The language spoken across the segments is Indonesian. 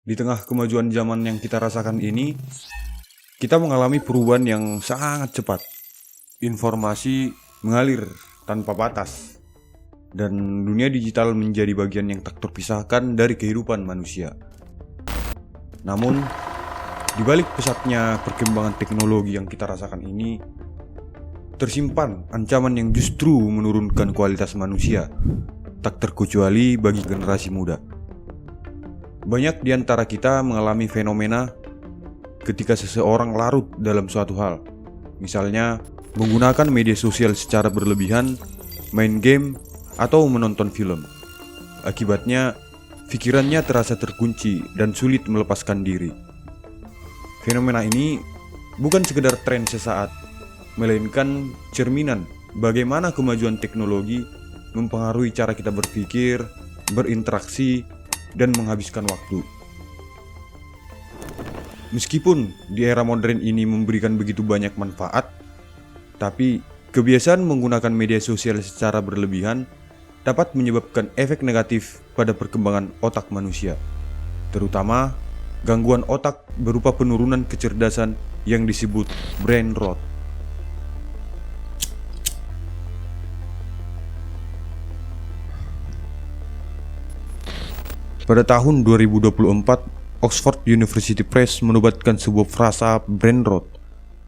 Di tengah kemajuan zaman yang kita rasakan ini, kita mengalami perubahan yang sangat cepat. Informasi mengalir tanpa batas, dan dunia digital menjadi bagian yang tak terpisahkan dari kehidupan manusia. Namun, di balik pesatnya perkembangan teknologi yang kita rasakan ini, tersimpan ancaman yang justru menurunkan kualitas manusia, tak terkecuali bagi generasi muda. Banyak di antara kita mengalami fenomena ketika seseorang larut dalam suatu hal. Misalnya, menggunakan media sosial secara berlebihan, main game, atau menonton film. Akibatnya, pikirannya terasa terkunci dan sulit melepaskan diri. Fenomena ini bukan sekedar tren sesaat, melainkan cerminan bagaimana kemajuan teknologi mempengaruhi cara kita berpikir, berinteraksi, dan menghabiskan waktu. Meskipun di era modern ini memberikan begitu banyak manfaat, tapi kebiasaan menggunakan media sosial secara berlebihan dapat menyebabkan efek negatif pada perkembangan otak manusia, terutama gangguan otak berupa penurunan kecerdasan yang disebut brain rot. Pada tahun 2024, Oxford University Press menobatkan sebuah frasa brain rot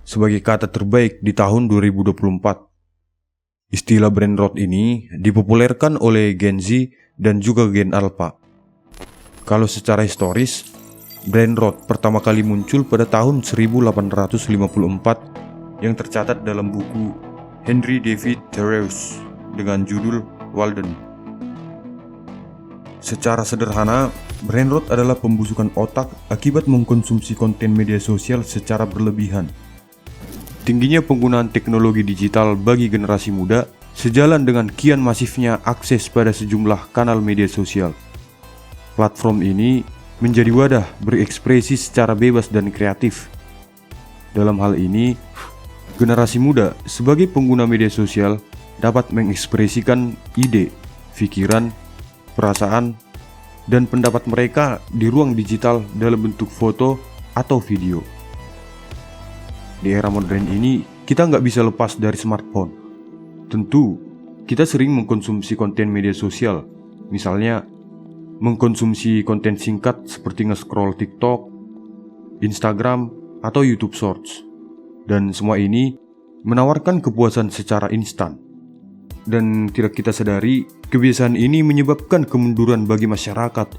sebagai kata terbaik di tahun 2024. Istilah brain rot ini dipopulerkan oleh Gen Z dan juga Gen Alpha. Kalau secara historis, brain rot pertama kali muncul pada tahun 1854 yang tercatat dalam buku Henry David Thoreau dengan judul Walden. Secara sederhana, brain rot adalah pembusukan otak akibat mengkonsumsi konten media sosial secara berlebihan. Tingginya penggunaan teknologi digital bagi generasi muda sejalan dengan kian masifnya akses pada sejumlah kanal media sosial. Platform ini menjadi wadah berekspresi secara bebas dan kreatif. Dalam hal ini, generasi muda sebagai pengguna media sosial dapat mengekspresikan ide, pikiran, perasaan, dan pendapat mereka di ruang digital dalam bentuk foto atau video. Di era modern ini, kita nggak bisa lepas dari smartphone. Tentu, kita sering mengkonsumsi konten media sosial, misalnya mengkonsumsi konten singkat seperti nge-scroll TikTok, Instagram, atau YouTube Shorts. Dan semua ini menawarkan kepuasan secara instan. Dan tidak kita sadari, kebiasaan ini menyebabkan kemunduran bagi masyarakat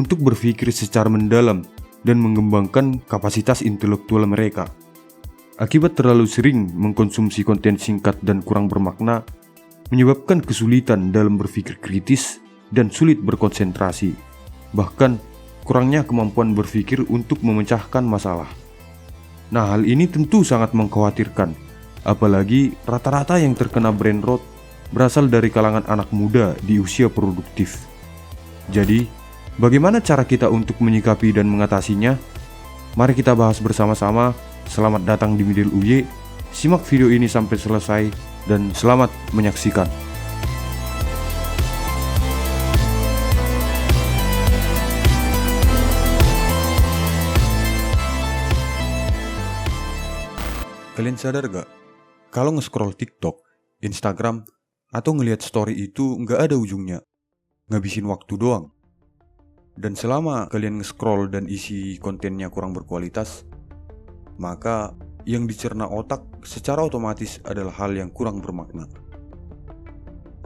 untuk berpikir secara mendalam dan mengembangkan kapasitas intelektual mereka. Akibat terlalu sering mengkonsumsi konten singkat dan kurang bermakna, menyebabkan kesulitan dalam berpikir kritis dan sulit berkonsentrasi, bahkan kurangnya kemampuan berpikir untuk memecahkan masalah. Nah, hal ini tentu sangat mengkhawatirkan, apalagi rata-rata yang terkena brain rot berasal dari kalangan anak muda di usia produktif. Jadi, bagaimana cara kita untuk menyikapi dan mengatasinya? Mari kita bahas bersama-sama. Selamat datang di Middle UY. Simak video ini sampai selesai dan selamat menyaksikan. Kalian sadar gak? Kalau nge-scroll TikTok, Instagram, atau ngelihat story itu nggak ada ujungnya, ngabisin waktu doang. Dan selama kalian nge-scroll dan isi kontennya kurang berkualitas, maka yang dicerna otak secara otomatis adalah hal yang kurang bermakna.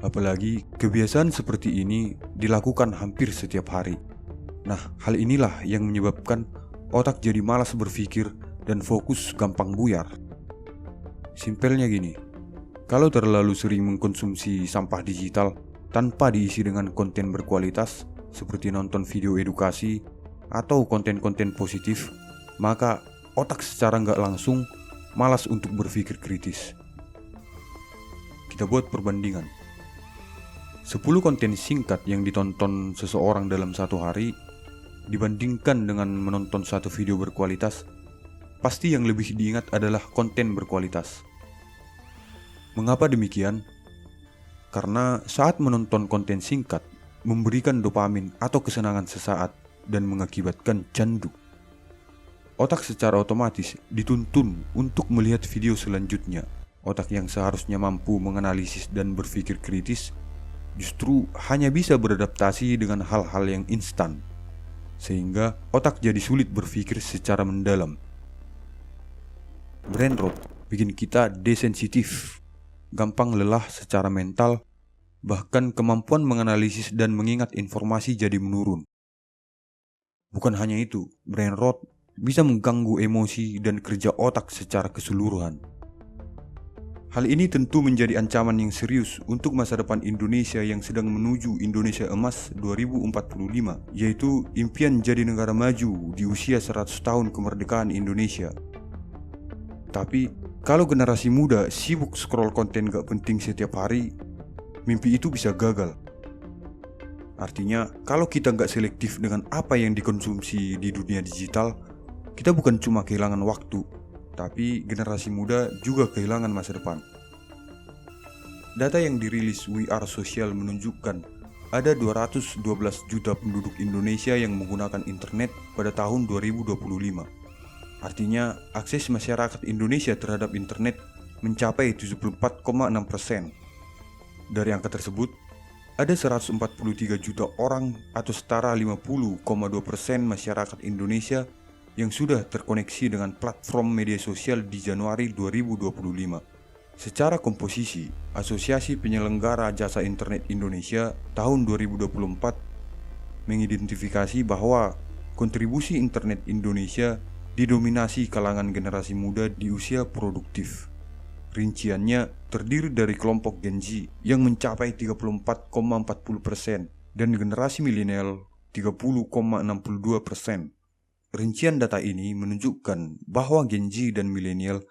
Apalagi kebiasaan seperti ini dilakukan hampir setiap hari. Nah, hal inilah yang menyebabkan otak jadi malas berpikir dan fokus gampang buyar. Simpelnya gini, kalau terlalu sering mengkonsumsi sampah digital tanpa diisi dengan konten berkualitas seperti nonton video edukasi atau konten-konten positif, maka otak secara nggak langsung malas untuk berpikir kritis. Kita buat perbandingan. 10 konten singkat yang ditonton seseorang dalam satu hari dibandingkan dengan menonton satu video berkualitas, pasti yang lebih diingat adalah konten berkualitas. Mengapa demikian? Karena saat menonton konten singkat memberikan dopamin atau kesenangan sesaat dan mengakibatkan candu. Otak secara otomatis dituntun untuk melihat video selanjutnya. Otak yang seharusnya mampu menganalisis dan berpikir kritis justru hanya bisa beradaptasi dengan hal-hal yang instan, sehingga otak jadi sulit berpikir secara mendalam. Brain rot bikin kita desensitif, gampang lelah secara mental, bahkan kemampuan menganalisis dan mengingat informasi jadi menurun. Bukan hanya itu, brain rot bisa mengganggu emosi dan kerja otak secara keseluruhan. Hal ini tentu menjadi ancaman yang serius untuk masa depan Indonesia yang sedang menuju Indonesia Emas 2045, yaitu impian jadi negara maju di usia 100 tahun kemerdekaan Indonesia. Tapi, kalau generasi muda sibuk scroll konten gak penting setiap hari, mimpi itu bisa gagal. Artinya, kalau kita gak selektif dengan apa yang dikonsumsi di dunia digital, kita bukan cuma kehilangan waktu, tapi generasi muda juga kehilangan masa depan. Data yang dirilis We Are Social menunjukkan ada 212 juta penduduk Indonesia yang menggunakan internet pada tahun 2025. Artinya, akses masyarakat Indonesia terhadap internet mencapai 74,6%. Dari angka tersebut, ada 143 juta orang atau setara 50,2% masyarakat Indonesia yang sudah terkoneksi dengan platform media sosial di Januari 2025. Secara komposisi, Asosiasi Penyelenggara Jasa Internet Indonesia tahun 2024 mengidentifikasi bahwa kontribusi internet Indonesia didominasi kalangan generasi muda di usia produktif. Rinciannya terdiri dari kelompok Gen Z yang mencapai 34,40% dan generasi milenial 30,62%. Rincian data ini menunjukkan bahwa Gen Z dan milenial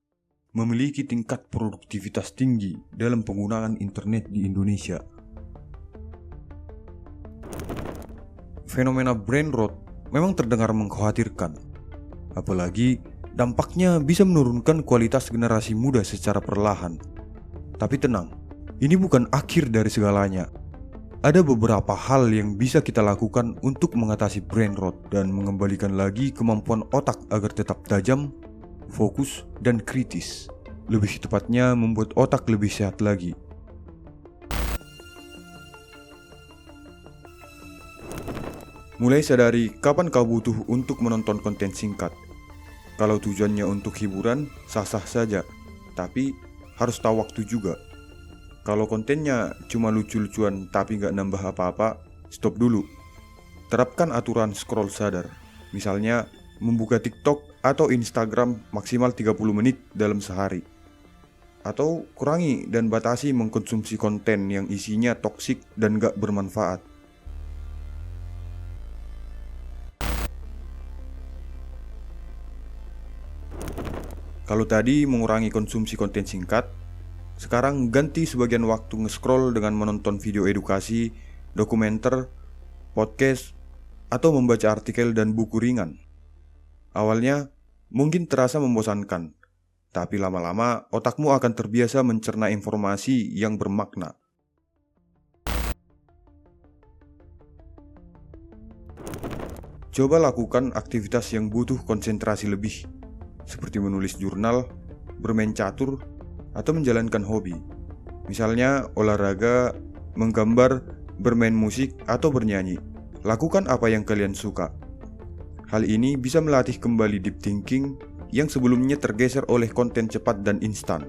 memiliki tingkat produktivitas tinggi dalam penggunaan internet di Indonesia. Fenomena brain rot memang terdengar mengkhawatirkan, apalagi dampaknya bisa menurunkan kualitas generasi muda secara perlahan. Tapi tenang, ini bukan akhir dari segalanya. Ada beberapa hal yang bisa kita lakukan untuk mengatasi brain rot dan mengembalikan lagi kemampuan otak agar tetap tajam, fokus, dan kritis. Lebih tepatnya membuat otak lebih sehat lagi. Mulai sadari kapan kau butuh untuk menonton konten singkat. Kalau tujuannya untuk hiburan, sah-sah saja, tapi harus tahu waktu juga. Kalau kontennya cuma lucu-lucuan tapi gak nambah apa-apa, stop dulu. Terapkan aturan scroll sadar. Misalnya, membuka TikTok atau Instagram maksimal 30 menit dalam sehari. Atau kurangi dan batasi mengkonsumsi konten yang isinya toksik dan gak bermanfaat. Kalau tadi mengurangi konsumsi konten singkat, sekarang ganti sebagian waktu nge-scroll dengan menonton video edukasi, dokumenter, podcast, atau membaca artikel dan buku ringan. Awalnya mungkin terasa membosankan, tapi lama-lama otakmu akan terbiasa mencerna informasi yang bermakna. Coba lakukan aktivitas yang butuh konsentrasi lebih, seperti menulis jurnal, bermain catur, atau menjalankan hobi. Misalnya olahraga, menggambar, bermain musik, atau bernyanyi. Lakukan apa yang kalian suka. Hal ini bisa melatih kembali deep thinking yang sebelumnya tergeser oleh konten cepat dan instan.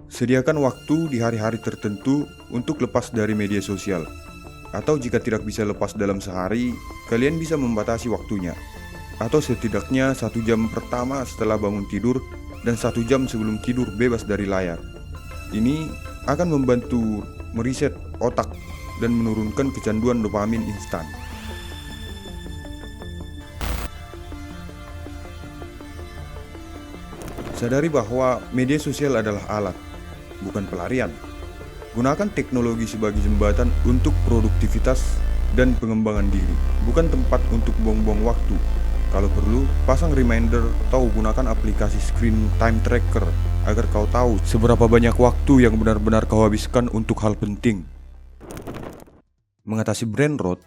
Sediakan waktu di hari-hari tertentu untuk lepas dari media sosial. Atau jika tidak bisa lepas dalam sehari, kalian bisa membatasi waktunya. Atau setidaknya 1 jam pertama setelah bangun tidur dan 1 jam sebelum tidur bebas dari layar. Ini akan membantu mereset otak dan menurunkan kecanduan dopamin instan. Sadari bahwa media sosial adalah alat, bukan pelarian. Gunakan teknologi sebagai jembatan untuk produktivitas dan pengembangan diri, bukan tempat untuk buang-buang waktu. Kalau perlu, pasang reminder atau gunakan aplikasi screen time tracker agar kau tahu seberapa banyak waktu yang benar-benar kau habiskan untuk hal penting. Mengatasi brain rot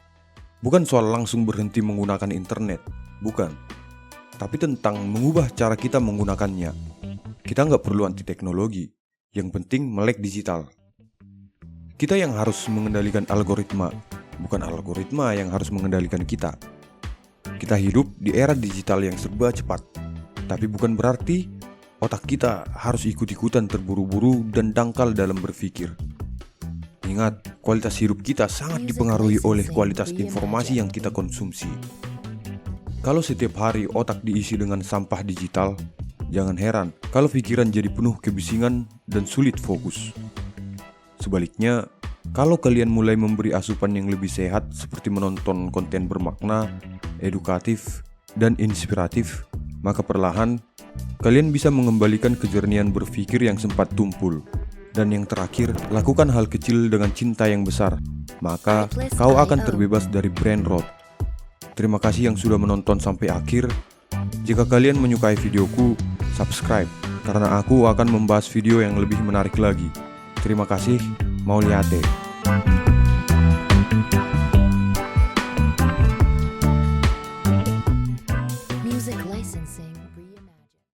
bukan soal langsung berhenti menggunakan internet, bukan. Tapi tentang mengubah cara kita menggunakannya. Kita nggak perlu anti teknologi, yang penting melek digital. Kita yang harus mengendalikan algoritma, bukan algoritma yang harus mengendalikan kita. Kita hidup di era digital yang serba cepat, tapi bukan berarti otak kita harus ikut-ikutan terburu-buru dan dangkal dalam berpikir. Ingat, kualitas hidup kita sangat dipengaruhi oleh kualitas informasi yang kita konsumsi. Kalau setiap hari otak diisi dengan sampah digital, jangan heran kalau pikiran jadi penuh kebisingan dan sulit fokus. Sebaliknya, kalau kalian mulai memberi asupan yang lebih sehat seperti menonton konten bermakna, edukatif, dan inspiratif, maka perlahan kalian bisa mengembalikan kejernihan berpikir yang sempat tumpul. Dan yang terakhir, lakukan hal kecil dengan cinta yang besar, maka kau akan terbebas dari brain rot. Terima kasih yang sudah menonton sampai akhir. Jika kalian menyukai videoku, subscribe, karena aku akan membahas video yang lebih menarik lagi. Terima kasih, Mauliate.